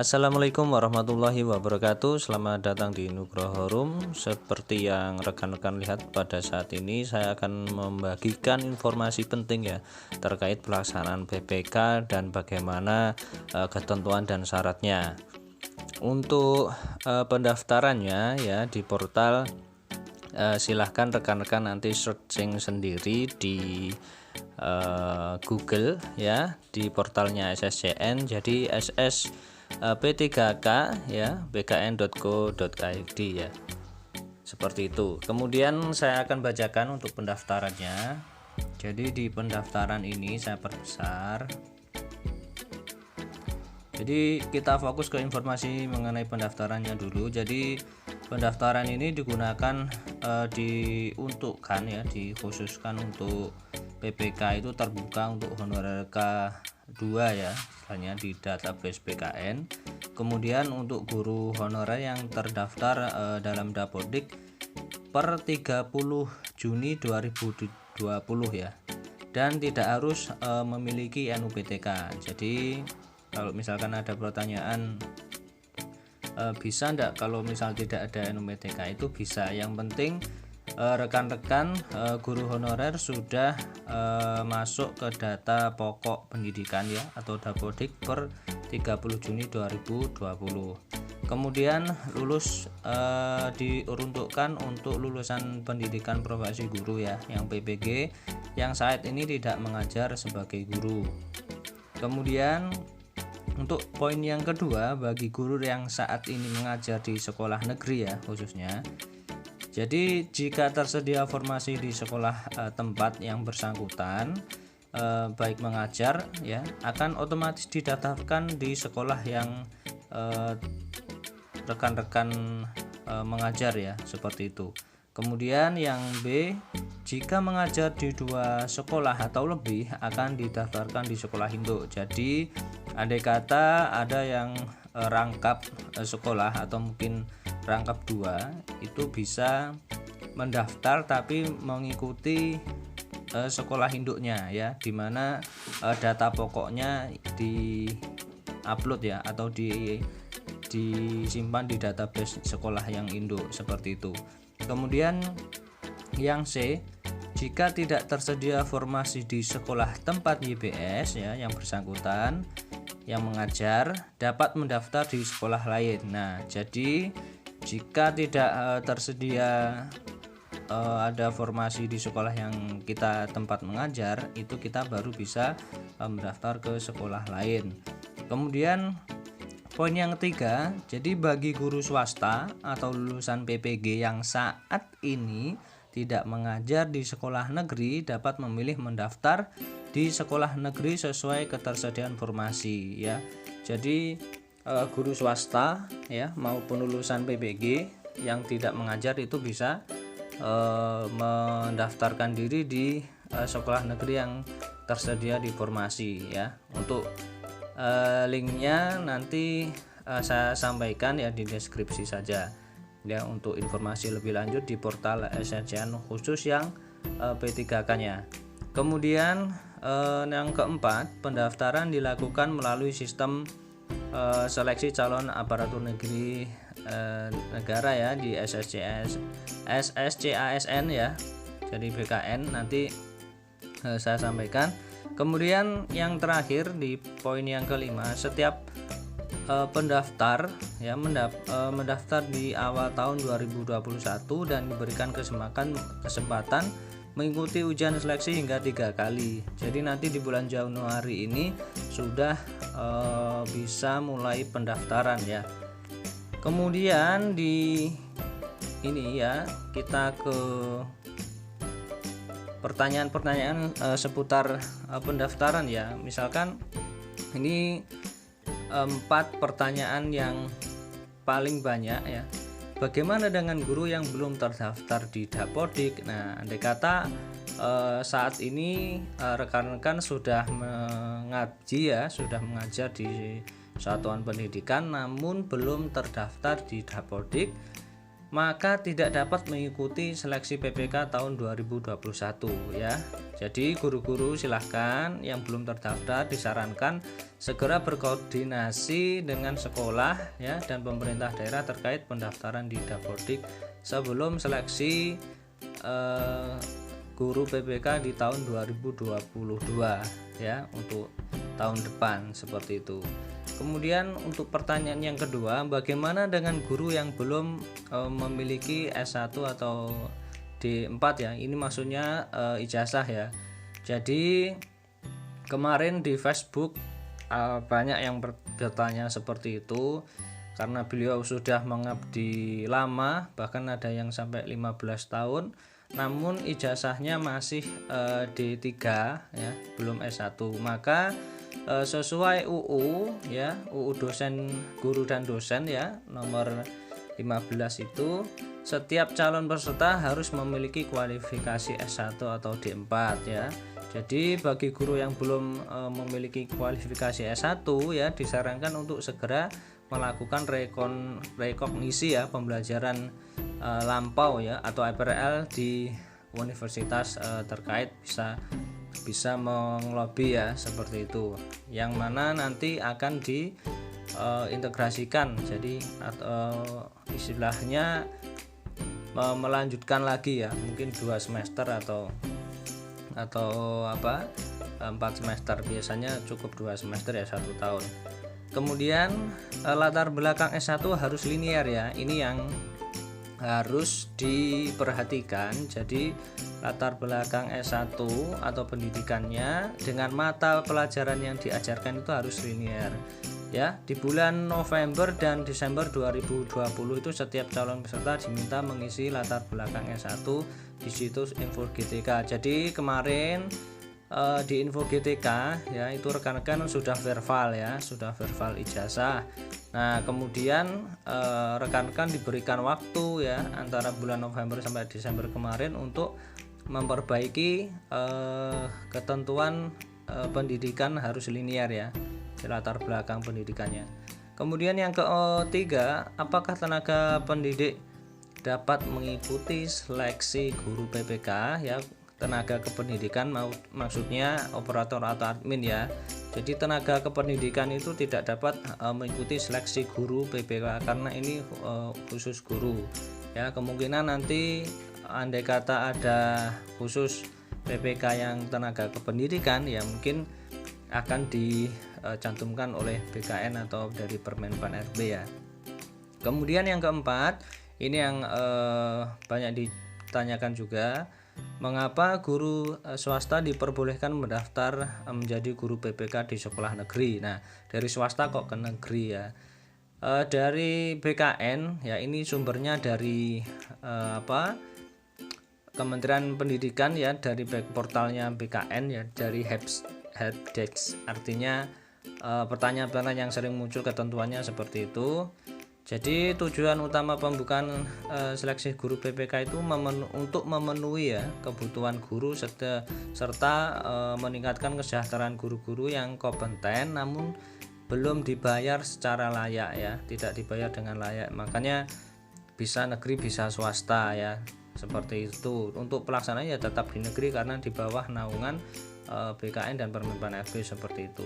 Assalamualaikum warahmatullahi wabarakatuh. Selamat datang di Nugroho Room. Seperti yang rekan-rekan lihat pada saat ini, saya akan membagikan informasi penting ya terkait pelaksanaan PPK dan bagaimana ketentuan dan syaratnya. Untuk pendaftarannya ya di portal, silahkan rekan-rekan nanti searching sendiri di Google ya, di portalnya SSCN. Jadi SS P3K ya, bkn.go.id ya, seperti itu. Kemudian saya akan bacakan untuk pendaftarannya. Jadi di pendaftaran ini saya perbesar. Jadi kita fokus ke informasi mengenai pendaftarannya dulu. Jadi pendaftaran ini digunakan diuntukkan ya, dikhususkan untuk PPK itu terbuka untuk honorer K2 ya, misalnya di database BKN. Kemudian untuk guru honorer yang terdaftar dalam Dapodik per 30 Juni 2020 ya, dan tidak harus memiliki NUPTK. Jadi kalau misalkan ada pertanyaan bisa enggak kalau misal tidak ada NUPTK, itu bisa. Yang penting rekan-rekan guru honorer sudah masuk ke data pokok pendidikan ya, atau Dapodik per 30 Juni 2020. Kemudian lulus diuntukkan untuk lulusan pendidikan profesi guru ya, yang PPG, yang saat ini tidak mengajar sebagai guru. Kemudian untuk poin yang kedua, bagi guru yang saat ini mengajar di sekolah negeri ya khususnya. Jadi jika tersedia formasi di sekolah tempat yang bersangkutan baik mengajar ya, akan otomatis didaftarkan di sekolah yang rekan-rekan mengajar ya, seperti itu. Kemudian yang B, jika mengajar di 2 sekolah atau lebih akan didaftarkan di sekolah induk. Jadi andai kata ada yang rangkap sekolah atau mungkin rangkap 2, itu bisa mendaftar tapi mengikuti sekolah induknya ya, dimana data pokoknya di upload ya, atau disimpan di database sekolah yang induk, seperti itu. Kemudian yang C, jika tidak tersedia formasi di sekolah tempat YBS ya, yang bersangkutan yang mengajar dapat mendaftar di sekolah lain. Nah, jadi jika tidak tersedia ada formasi di sekolah yang kita tempat mengajar, itu kita baru bisa mendaftar ke sekolah lain. Kemudian poin yang ketiga, jadi bagi guru swasta atau lulusan PPG yang saat ini tidak mengajar di sekolah negeri dapat memilih mendaftar di sekolah negeri sesuai ketersediaan formasi ya. Jadi guru swasta ya maupun lulusan PPG yang tidak mengajar itu bisa mendaftarkan diri di sekolah negeri yang tersedia di formasi ya. Untuk linknya nanti saya sampaikan ya di deskripsi saja ya, untuk informasi lebih lanjut di portal SSCN khusus yang P3K nya. Kemudian yang keempat, pendaftaran dilakukan melalui sistem seleksi calon aparatur negeri negara ya, di SSCASN ya, jadi BKN nanti saya sampaikan. Kemudian yang terakhir di poin yang kelima, setiap pendaftar ya mendaftar di awal tahun 2021 dan diberikan kesempatan mengikuti ujian seleksi hingga 3 kali. Jadi nanti di bulan Januari ini sudah bisa mulai pendaftaran ya. Kemudian di ini ya, kita ke pertanyaan-pertanyaan seputar pendaftaran ya. Misalkan ini 4 pertanyaan yang paling banyak ya. Bagaimana dengan guru yang belum terdaftar di Dapodik? Nah, andai kata saat ini rekan-rekan sudah mengaji ya, sudah mengajar di satuan pendidikan namun belum terdaftar di Dapodik, maka tidak dapat mengikuti seleksi PPK tahun 2021 ya. Jadi guru-guru silahkan yang belum terdaftar disarankan segera berkoordinasi dengan sekolah ya dan pemerintah daerah terkait pendaftaran di Dapodik sebelum seleksi guru PPK di tahun 2022 ya, untuk tahun depan seperti itu. Kemudian untuk pertanyaan yang kedua, bagaimana dengan guru yang belum memiliki S1 atau D4 ya? Ini maksudnya ijazah ya. Jadi kemarin di Facebook banyak yang bertanya seperti itu karena beliau sudah mengabdi lama, bahkan ada yang sampai 15 tahun, namun ijazahnya masih D3 ya, belum S1. Maka sesuai UU ya, UU dosen guru dan dosen ya nomor 15 itu, setiap calon peserta harus memiliki kualifikasi S1 atau D4 ya. Jadi bagi guru yang belum memiliki kualifikasi S1 ya, disarankan untuk segera melakukan rekognisi ya, pembelajaran lampau ya atau APRL di universitas terkait, bisa mengelobi ya seperti itu, yang mana nanti akan diintegrasikan jadi istilahnya melanjutkan lagi ya, mungkin 2 semester atau 4 semester, biasanya cukup 2 semester ya, 1 tahun. Kemudian latar belakang S1 harus linear ya, ini yang harus diperhatikan. Jadi latar belakang S1 atau pendidikannya dengan mata pelajaran yang diajarkan itu harus linear ya. Di bulan November dan Desember 2020 itu setiap calon peserta diminta mengisi latar belakang S1 di situs Info GTK. Jadi kemarin di Info GTK ya, itu rekan-rekan sudah verbal ya, sudah verbal ijazah. Nah kemudian rekan-rekan diberikan waktu ya antara bulan November sampai Desember kemarin untuk memperbaiki ketentuan pendidikan harus linear ya, di latar belakang pendidikannya. Kemudian yang ketiga, apakah tenaga pendidik dapat mengikuti seleksi guru PPK ya. Tenaga kependidikan maksudnya operator atau admin ya. Jadi tenaga kependidikan itu tidak dapat mengikuti seleksi guru PPK karena ini khusus guru ya. Kemungkinan nanti andai kata ada khusus PPK yang tenaga kependidikan ya, mungkin akan dicantumkan oleh BKN atau dari Permenpan RB ya. Kemudian yang keempat, ini yang banyak ditanyakan juga, mengapa guru swasta diperbolehkan mendaftar menjadi guru PPK di sekolah negeri. Nah dari swasta kok ke negeri ya. Dari BKN ya, ini sumbernya dari Kementerian Pendidikan ya, dari portalnya BKN ya, dari helpdesk. Artinya pertanyaan-pertanyaan yang sering muncul ketentuannya seperti itu. Jadi tujuan utama pembukaan seleksi guru PPK itu untuk memenuhi ya kebutuhan guru serta meningkatkan kesejahteraan guru-guru yang kompeten namun belum dibayar secara layak ya, tidak dibayar dengan layak. Makanya bisa negeri bisa swasta ya, seperti itu. Untuk pelaksanaannya ya tetap di negeri karena di bawah naungan BKN dan Permenpan RB seperti itu.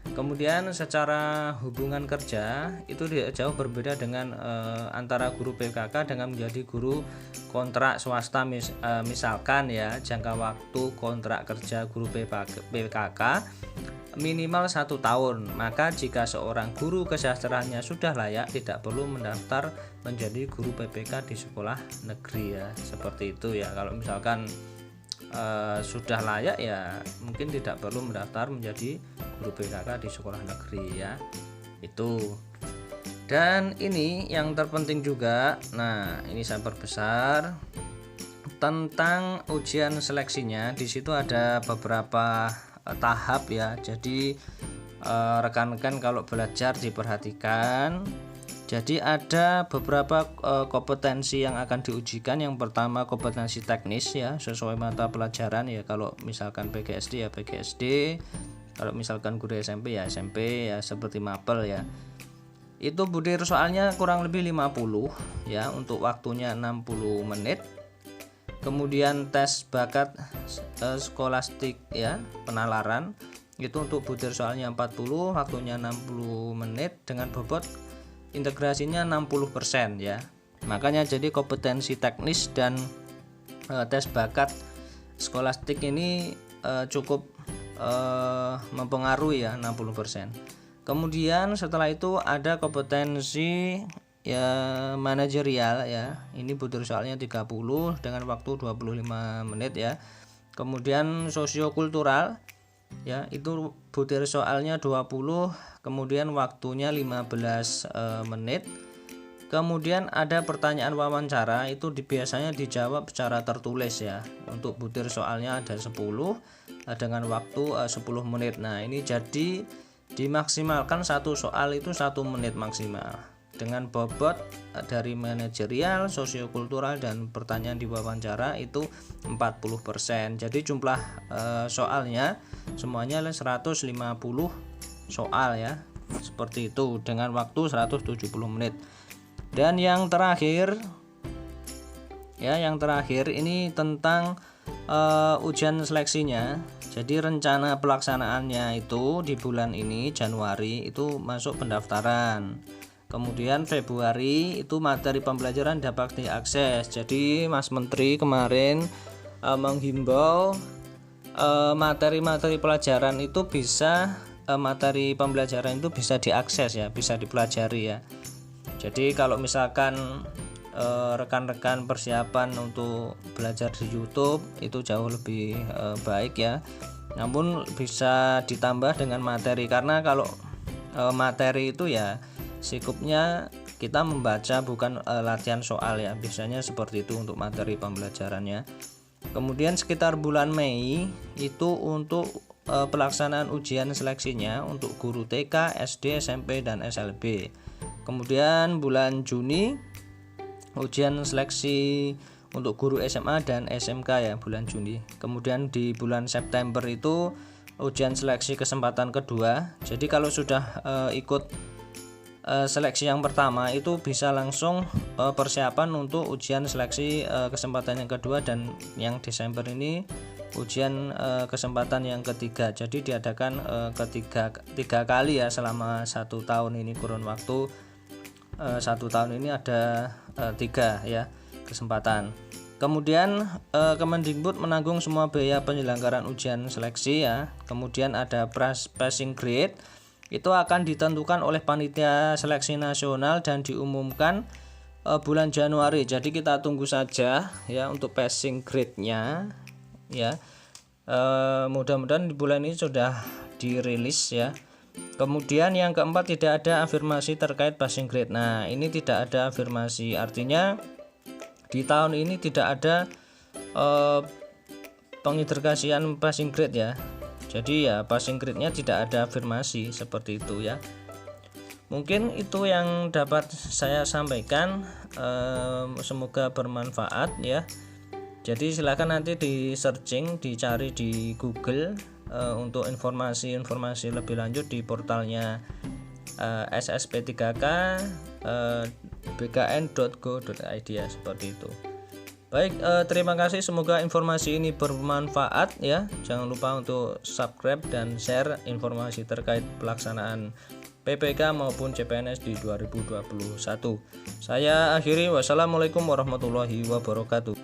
Kemudian secara hubungan kerja itu jauh berbeda dengan antara guru PKK dengan menjadi guru kontrak swasta. Misalkan ya, jangka waktu kontrak kerja guru PKK minimal 1 tahun. Maka jika seorang guru kesejahteraannya sudah layak, tidak perlu mendaftar menjadi guru PPK di sekolah negeri ya, seperti itu ya. Kalau misalkan sudah layak ya mungkin tidak perlu mendaftar menjadi guru PKK di sekolah negeri ya, itu. Dan ini yang terpenting juga, nah ini saya perbesar tentang ujian seleksinya. Di situ ada beberapa tahap ya, jadi rekan-rekan kalau belajar diperhatikan. Jadi ada beberapa kompetensi yang akan diujikan. Yang pertama kompetensi teknis ya, sesuai mata pelajaran ya. Kalau misalkan PGSD ya PGSD, kalau misalkan guru SMP ya SMP ya, seperti mapel ya. itu butir soalnya kurang lebih 50 ya, untuk waktunya 60 menit. Kemudian tes bakat skolastik ya, penalaran itu untuk butir soalnya 40, waktunya 60 menit dengan bobot integrasinya 60% ya. Makanya jadi kompetensi teknis dan tes bakat skolastik ini cukup mempengaruhi ya, 60%. Kemudian setelah itu ada kompetensi ya manajerial ya. Ini butir soalnya 30 dengan waktu 25 menit ya. Kemudian sosiokultural ya, itu butir soalnya 20, kemudian waktunya 15 menit. Kemudian ada pertanyaan wawancara, itu biasanya dijawab secara tertulis ya. Untuk butir soalnya ada 10 dengan waktu 10 menit. Nah, ini jadi dimaksimalkan satu soal itu 1 menit maksimal, dengan bobot dari manajerial, sosiokultural dan pertanyaan di wawancara itu 40%. Jadi jumlah soalnya semuanya 150 soal ya, seperti itu, dengan waktu 170 menit. Dan yang terakhir ya, yang terakhir ini tentang ujian seleksinya. Jadi rencana pelaksanaannya itu di bulan ini Januari itu masuk pendaftaran. Kemudian Februari itu materi pembelajaran dapat diakses. Jadi Mas Menteri kemarin menghimbau materi-materi pelajaran itu bisa materi pembelajaran itu bisa diakses ya, bisa dipelajari ya. Jadi kalau misalkan rekan-rekan persiapan untuk belajar di YouTube itu jauh lebih baik ya. Namun bisa ditambah dengan materi, karena kalau materi itu ya sikupnya kita membaca bukan latihan soal ya. Biasanya seperti itu untuk materi pembelajarannya. Kemudian sekitar bulan Mei itu untuk pelaksanaan ujian seleksinya untuk guru TK, SD, SMP dan SLB. Kemudian bulan Juni ujian seleksi untuk guru SMA dan SMK ya, bulan Juni. Kemudian di bulan September itu ujian seleksi kesempatan kedua. Jadi kalau sudah ikut seleksi yang pertama itu bisa langsung persiapan untuk ujian seleksi kesempatan yang kedua, dan yang Desember ini ujian kesempatan yang ketiga. Jadi diadakan tiga kali ya selama 1 tahun ini, kurun waktu 1 tahun ini ada 3 ya kesempatan. Kemudian Kemendikbud menanggung semua biaya penyelenggaraan ujian seleksi ya. Kemudian ada passing grade, itu akan ditentukan oleh panitia seleksi nasional dan diumumkan bulan Januari. Jadi kita tunggu saja ya untuk passing grade-nya ya. Mudah-mudahan di bulan ini sudah dirilis ya. Kemudian yang keempat, tidak ada afirmasi terkait passing grade. Nah, ini tidak ada afirmasi, artinya di tahun ini tidak ada pengintegrasian passing grade ya. Jadi ya passing grade-nya tidak ada afirmasi, seperti itu ya. Mungkin itu yang dapat saya sampaikan, semoga bermanfaat ya. Jadi silakan nanti di searching, dicari di Google untuk informasi-informasi lebih lanjut di portalnya ssp3k bkn.go.id ya, seperti itu. Baik, terima kasih, semoga informasi ini bermanfaat ya. Jangan lupa untuk subscribe dan share informasi terkait pelaksanaan PPK maupun CPNS di 2021. Saya akhiri, wassalamualaikum warahmatullahi wabarakatuh.